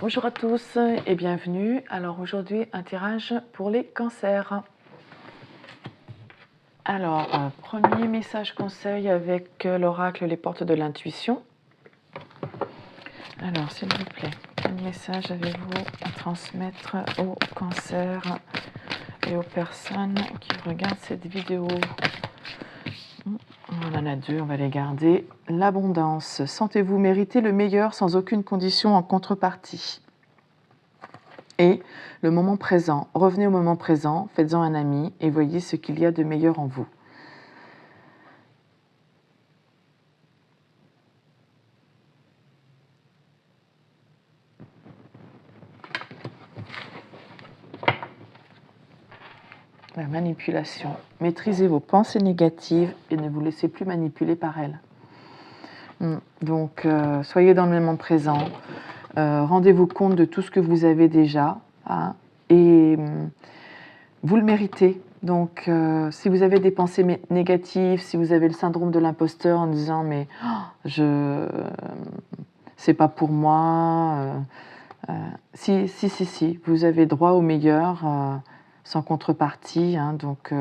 Bonjour à tous et bienvenue. Alors aujourd'hui, un tirage pour les cancers. Alors, premier message conseil avec l'oracle Les Portes de l'Intuition. Alors, s'il vous plaît, quel message avez-vous à transmettre aux cancers et aux personnes qui regardent cette vidéo? On en a deux, on va les garder. L'abondance. Sentez-vous mériter le meilleur sans aucune condition en contrepartie. Et le moment présent. Revenez au moment présent, faites-en un ami et voyez ce qu'il y a de meilleur en vous. La manipulation. Maîtrisez vos pensées négatives et ne vous laissez plus manipuler par elles. Donc, soyez dans le moment présent. Rendez-vous compte de tout ce que vous avez déjà. Hein, et vous le méritez. Donc, si vous avez des pensées négatives, si vous avez le syndrome de l'imposteur en disant « mais c'est pas pour moi », si, vous avez droit au meilleur, sans contrepartie. Hein, donc,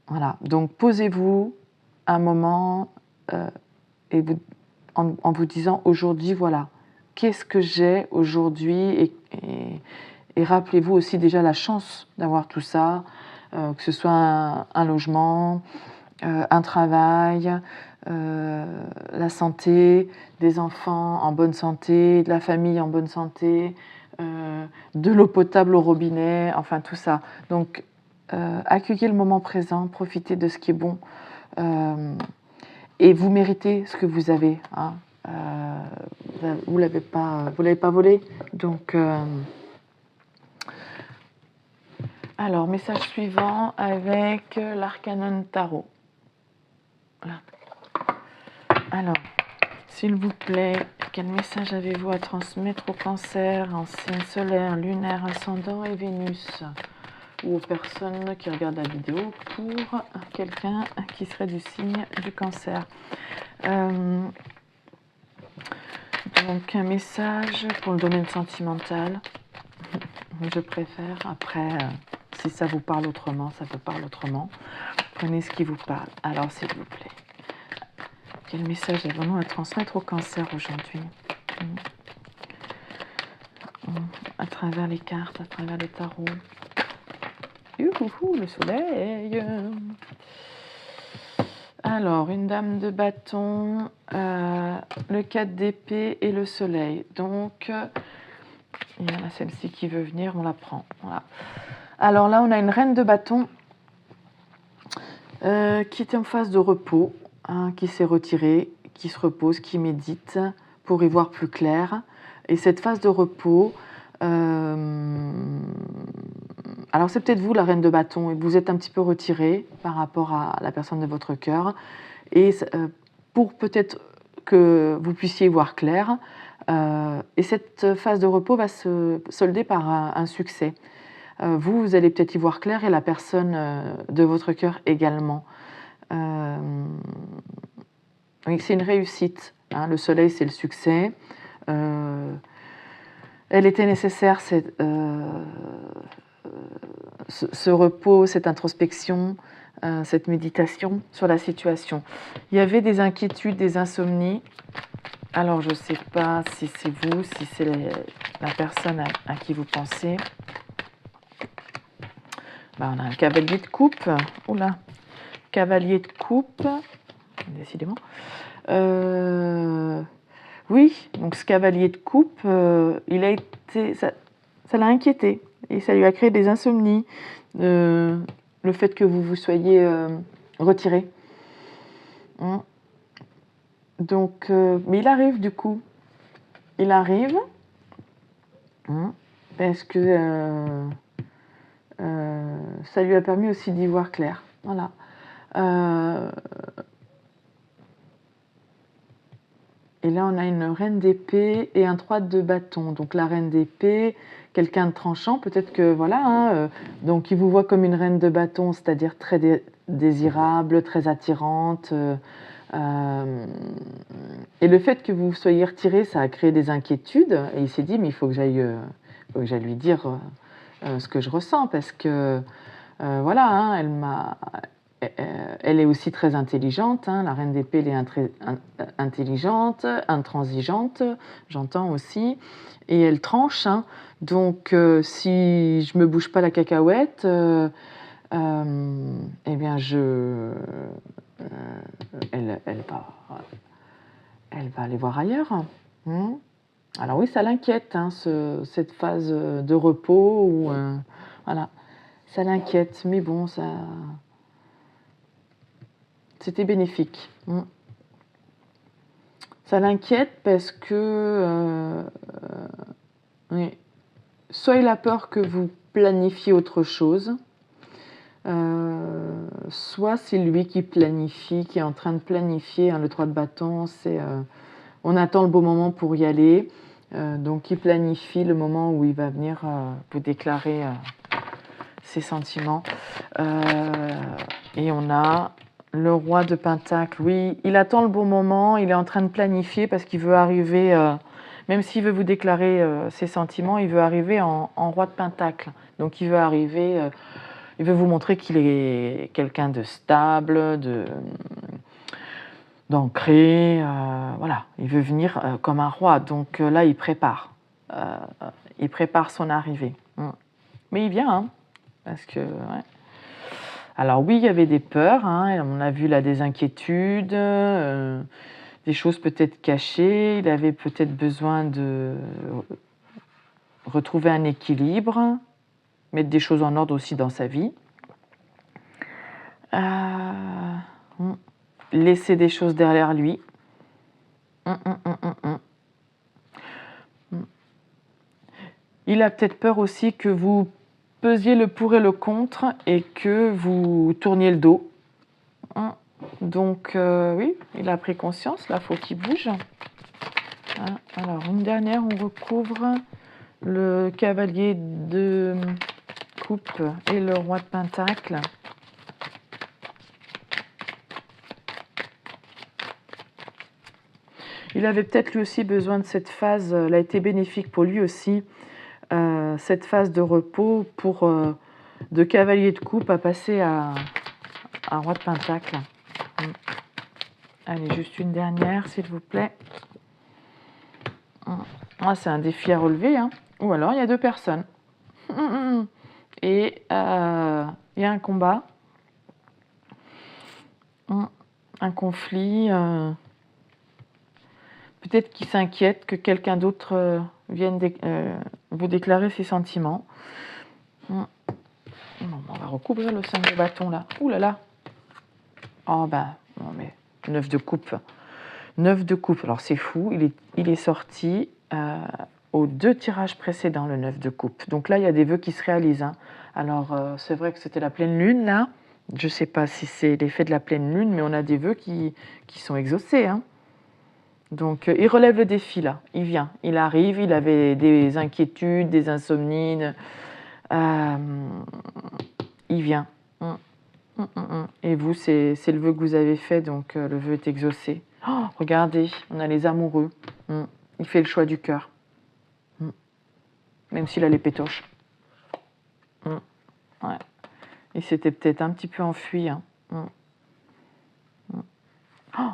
voilà. Donc, posez-vous un moment et en vous disant aujourd'hui, voilà, qu'est-ce que j'ai aujourd'hui et rappelez-vous aussi déjà la chance d'avoir tout ça, que ce soit un logement, un travail, la santé, des enfants en bonne santé, de la famille en bonne santé, de l'eau potable au robinet, enfin tout ça. Donc, accueillez le moment présent, profitez de ce qui est bon et vous méritez ce que vous avez. Hein. Vous l'avez pas volé. Donc, alors, message suivant avec l'Arcanon Tarot. Alors, s'il vous plaît, quel message avez-vous à transmettre au cancer en signe solaire, lunaire, ascendant et Vénus, ou aux personnes qui regardent la vidéo pour quelqu'un qui serait du signe du cancer? Donc, un message pour le domaine sentimental, je préfère. Après, si ça vous parle autrement, ça vous parle autrement. Prenez ce qui vous parle. Alors, s'il vous plaît, quel message avez-vous à transmettre au cancer aujourd'hui? À travers les cartes, à travers les tarots. Youhouhou, le soleil. Alors, une dame de bâton, le 4 d'épée et le soleil. Donc, il y en a celle-ci qui veut venir, on la prend. Voilà. Alors là, on a une reine de bâton qui était en phase de repos, hein, qui s'est retirée, qui se repose, qui médite pour y voir plus clair. Et cette phase de repos, alors c'est peut-être vous la reine de bâton et vous êtes un petit peu retirée par rapport à la personne de votre cœur. Et pour peut-être que vous puissiez y voir clair, et cette phase de repos va se solder par un succès. Vous allez peut-être y voir clair et la personne de votre cœur également. Oui, c'est une réussite. Hein, le soleil, c'est le succès. Elle était nécessaire, ce repos, cette introspection, cette méditation sur la situation. Il y avait des inquiétudes, des insomnies. Alors, je ne sais pas si c'est vous, si c'est la personne à qui vous pensez. Ben, on a un cavalier de coupe. Oula, cavalier de coupe. Décidément. Oui, donc ce cavalier de coupe, il a été, ça l'a inquiété et ça lui a créé des insomnies. Le fait que vous vous soyez retiré. Donc, mais il arrive du coup. Il arrive parce que ça lui a permis aussi d'y voir clair. Voilà. Et là, on a une reine d'épée et un 3 de bâton. Donc la reine d'épée, quelqu'un de tranchant, peut-être que voilà. Donc il vous voit comme une reine de bâton, c'est-à-dire très désirable, très attirante, Et le fait que vous soyez retiré, ça a créé des inquiétudes. Et il s'est dit, mais il faut que j'aille lui dire ce que je ressens, parce que voilà, hein, elle est aussi très intelligente. Hein, la reine d'épée, elle est intelligente, intransigeante, j'entends aussi. Et elle tranche. Hein, donc, si je me bouge pas la cacahuète, eh bien, elle va aller voir ailleurs. Alors oui, ça l'inquiète, hein, cette phase de repos où, voilà, ça l'inquiète. Mais bon, c'était bénéfique. Ça l'inquiète parce que oui, soit il a peur que vous planifiez autre chose, soit c'est lui qui planifie, qui est en train de planifier. Hein, le 3 de bâton, c'est on attend le bon moment pour y aller. Donc il planifie le moment où il va venir vous déclarer ses sentiments. Et on a le roi de Pentacle. Oui, il attend le bon moment, il est en train de planifier parce qu'il veut arriver, même s'il veut vous déclarer ses sentiments, il veut arriver en roi de Pentacle. Donc il veut arriver, il veut vous montrer qu'il est quelqu'un de stable, d'ancré, voilà, il veut venir comme un roi, donc là il prépare son arrivée. Mais il vient, hein, parce que, ouais. Alors oui, il y avait des peurs, hein, on a vu là des inquiétudes, des choses peut-être cachées, il avait peut-être besoin de retrouver un équilibre, mettre des choses en ordre aussi dans sa vie. Laisser des choses derrière lui. Il a peut-être peur aussi que vous pesiez le pour et le contre et que vous tourniez le dos. Donc oui, il a pris conscience, là, il faut qu'il bouge. Alors, une dernière, on recouvre le cavalier de coupe et le roi de pentacle. Il avait peut-être lui aussi besoin de cette phase, elle a été bénéfique pour lui aussi, cette phase de repos pour de cavalier de coupe à passer à roi de pentacle. Allez, juste une dernière, s'il vous plaît. C'est un défi à relever, hein. Ou alors il y a deux personnes. Et il y a un combat, un conflit. Peut-être qu'il s'inquiète que quelqu'un d'autre vienne vous déclarer ses sentiments. On va recouvrir le 5 de bâton là. Ouh là là. Oh ben, non mais 9 de coupe. 9 de coupe. Alors c'est fou, il est sorti aux 2 tirages précédents, le 9 de coupe. Donc là, il y a des vœux qui se réalisent. Hein. Alors c'est vrai que c'était la pleine lune là. Je ne sais pas si c'est l'effet de la pleine lune, mais on a des vœux qui sont exaucés. Hein. Donc, il relève le défi, là. Il vient, il arrive, il avait des inquiétudes, des insomnies. Il vient. Et vous, c'est le vœu que vous avez fait, donc le vœu est exaucé. Oh, regardez, on a les amoureux. Il fait le choix du cœur. Même s'il a les pétoches. Ouais. Il s'était peut-être un petit peu enfui. Hein. Oh,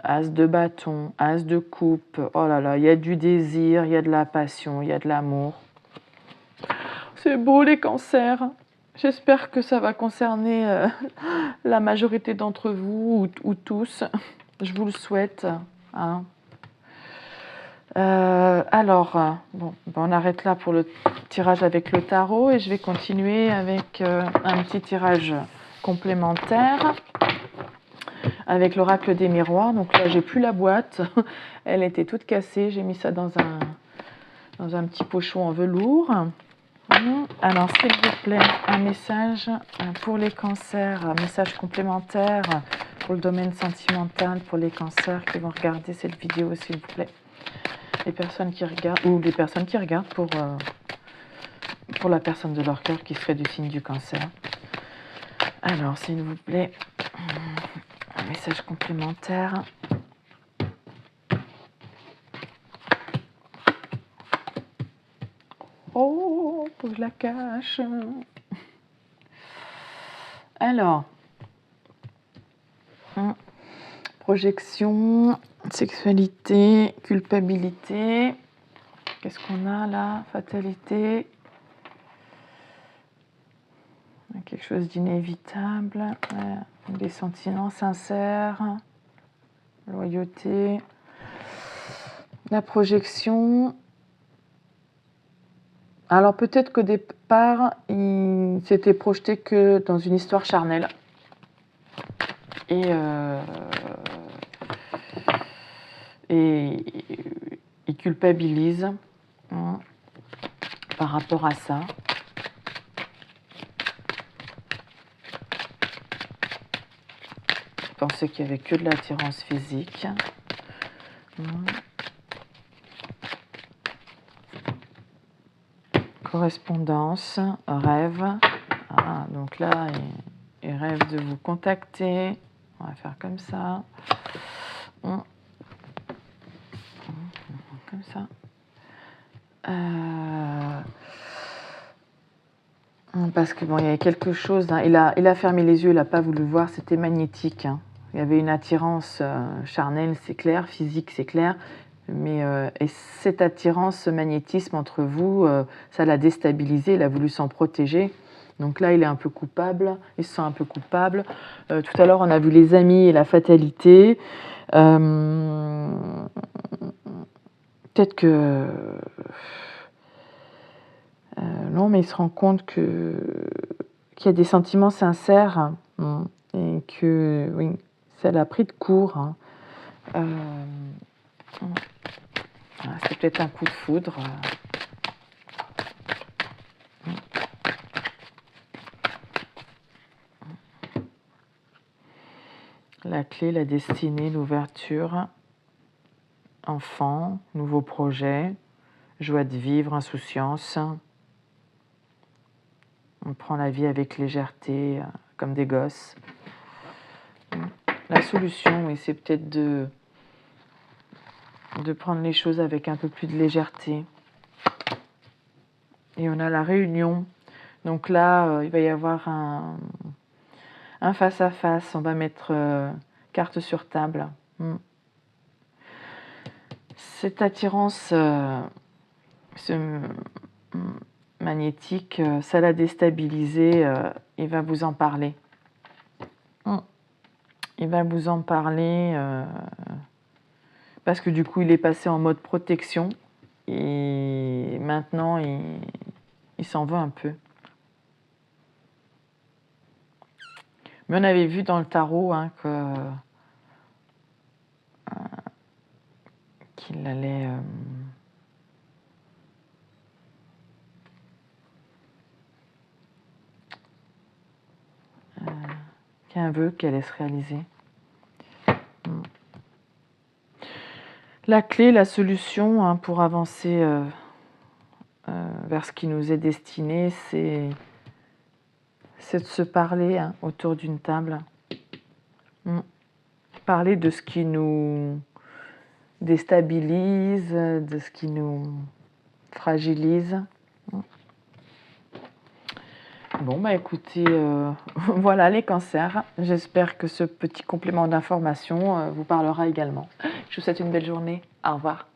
As de bâton, as de coupe, oh là là, il y a du désir, il y a de la passion, il y a de l'amour. C'est beau les cancers. J'espère que ça va concerner la majorité d'entre vous ou tous. Je vous le souhaite. Hein. Alors, bon, on arrête là pour le tirage avec le tarot et je vais continuer avec un petit tirage complémentaire. Avec l'oracle des miroirs, donc là j'ai plus la boîte, elle était toute cassée, j'ai mis ça dans un petit pochon en velours. Alors s'il vous plaît, un message pour les cancers, un message complémentaire pour le domaine sentimental, pour les cancers qui vont regarder cette vidéo s'il vous plaît. Les personnes qui regardent, ou les personnes qui regardent pour la personne de leur cœur qui serait du signe du cancer. Alors s'il vous plaît... message complémentaire. Oh, faut que je la cache. Alors, projection, sexualité, culpabilité. Qu'est-ce qu'on a là? Fatalité. Quelque chose d'inévitable. Des sentiments sincères. Loyauté. La projection. Alors peut-être qu'au départ, il s'était projeté que dans une histoire charnelle. Et il culpabilise par rapport à ça. Il pensait qu'il n'y avait que de l'attirance physique. Correspondance, rêve. Ah, donc là, il rêve de vous contacter. On va faire comme ça. Comme ça. Parce que bon, il y avait quelque chose. Hein. Il a fermé les yeux, il n'a pas voulu voir. C'était magnétique. Hein. Il y avait une attirance charnelle, c'est clair. Physique, c'est clair. Mais et cette attirance, ce magnétisme entre vous, ça l'a déstabilisé. Il a voulu s'en protéger. Donc là, il est un peu coupable. Il se sent un peu coupable. Tout à l'heure, on a vu les amis et la fatalité. Peut-être que... non, mais il se rend compte qu'il y a des sentiments sincères et que oui, ça l'a pris de court. Hein. C'est peut-être un coup de foudre. La clé, la destinée, l'ouverture, enfant, nouveau projet, joie de vivre, insouciance. On prend la vie avec légèreté, comme des gosses. La solution, oui, c'est peut-être de prendre les choses avec un peu plus de légèreté. Et on a la réunion. Donc là, il va y avoir un face-à-face. On va mettre carte sur table. Cette attirance magnétique, ça l'a déstabilisé. Il va vous en parler. Il va vous en parler parce que du coup, il est passé en mode protection. Et maintenant, il s'en veut un peu. Mais on avait vu dans le tarot hein, qu'il allait... qu'il y a un vœu qui allait se réaliser. La clé, la solution hein, pour avancer vers ce qui nous est destiné, c'est de se parler hein, autour d'une table. Parler de ce qui nous déstabilise, de ce qui nous fragilise. Bon, bah écoutez, voilà les cancers. J'espère que ce petit complément d'information vous parlera également. Je vous souhaite une belle journée. Au revoir.